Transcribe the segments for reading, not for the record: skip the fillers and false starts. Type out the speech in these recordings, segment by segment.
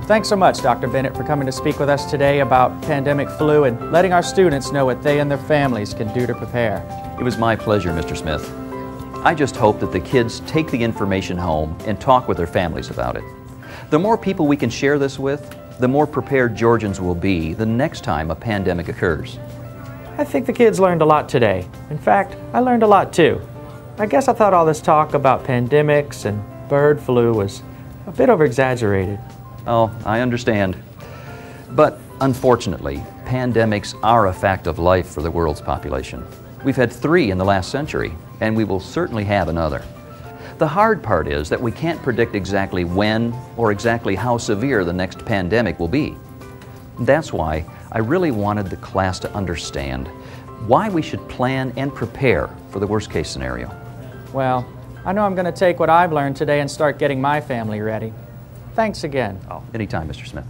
Thanks so much, Dr. Bennett, for coming to speak with us today about pandemic flu and letting our students know what they and their families can do to prepare. It was my pleasure, Mr. Smith. I just hope that the kids take the information home and talk with their families about it. The more people we can share this with, the more prepared Georgians will be the next time a pandemic occurs. I think the kids learned a lot today. In fact, I learned a lot too. I guess I thought all this talk about pandemics and bird flu was a bit over-exaggerated. Oh, I understand. But unfortunately, pandemics are a fact of life for the world's population. We've had 3 in the last century, and we will certainly have another. The hard part is that we can't predict exactly when or exactly how severe the next pandemic will be. That's why I really wanted the class to understand why we should plan and prepare for the worst-case scenario. Well, I know I'm going to take what I've learned today and start getting my family ready. Thanks again. Oh, anytime, Mr. Smith.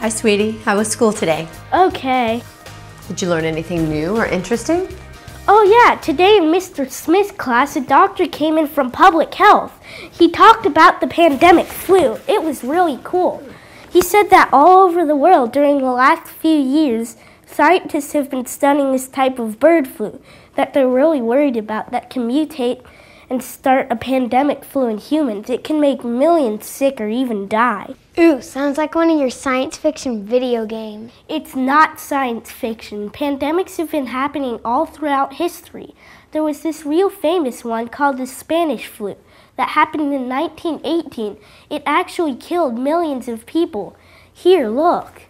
Hi, sweetie. How was school today? Okay. Did you learn anything new or interesting? Oh yeah, today in Mr. Smith's class, a doctor came in from public health. He talked about the pandemic flu. It was really cool. He said that all over the world during the last few years, scientists have been studying this type of bird flu that they're really worried about that can mutate and start a pandemic flu in humans. It can make millions sick or even die. Ooh, sounds like one of your science fiction video games. It's not science fiction. Pandemics have been happening all throughout history. There was this real famous one called the Spanish flu that happened in 1918. It actually killed millions of people. Here, look.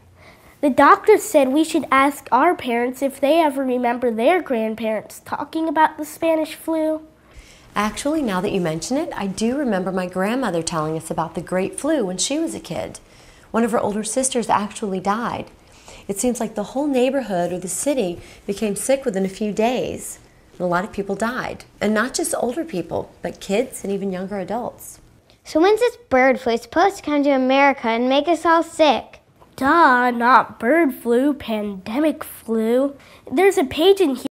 The doctor said we should ask our parents if they ever remember their grandparents talking about the Spanish flu. Actually, now that you mention it, I do remember my grandmother telling us about the Great Flu when she was a kid. One of her older sisters actually died. It seems like the whole neighborhood or the city became sick within a few days. And a lot of people died. And not just older people, but kids and even younger adults. So when's this bird flu supposed to come to America and make us all sick? Duh, not bird flu, pandemic flu. There's a page in here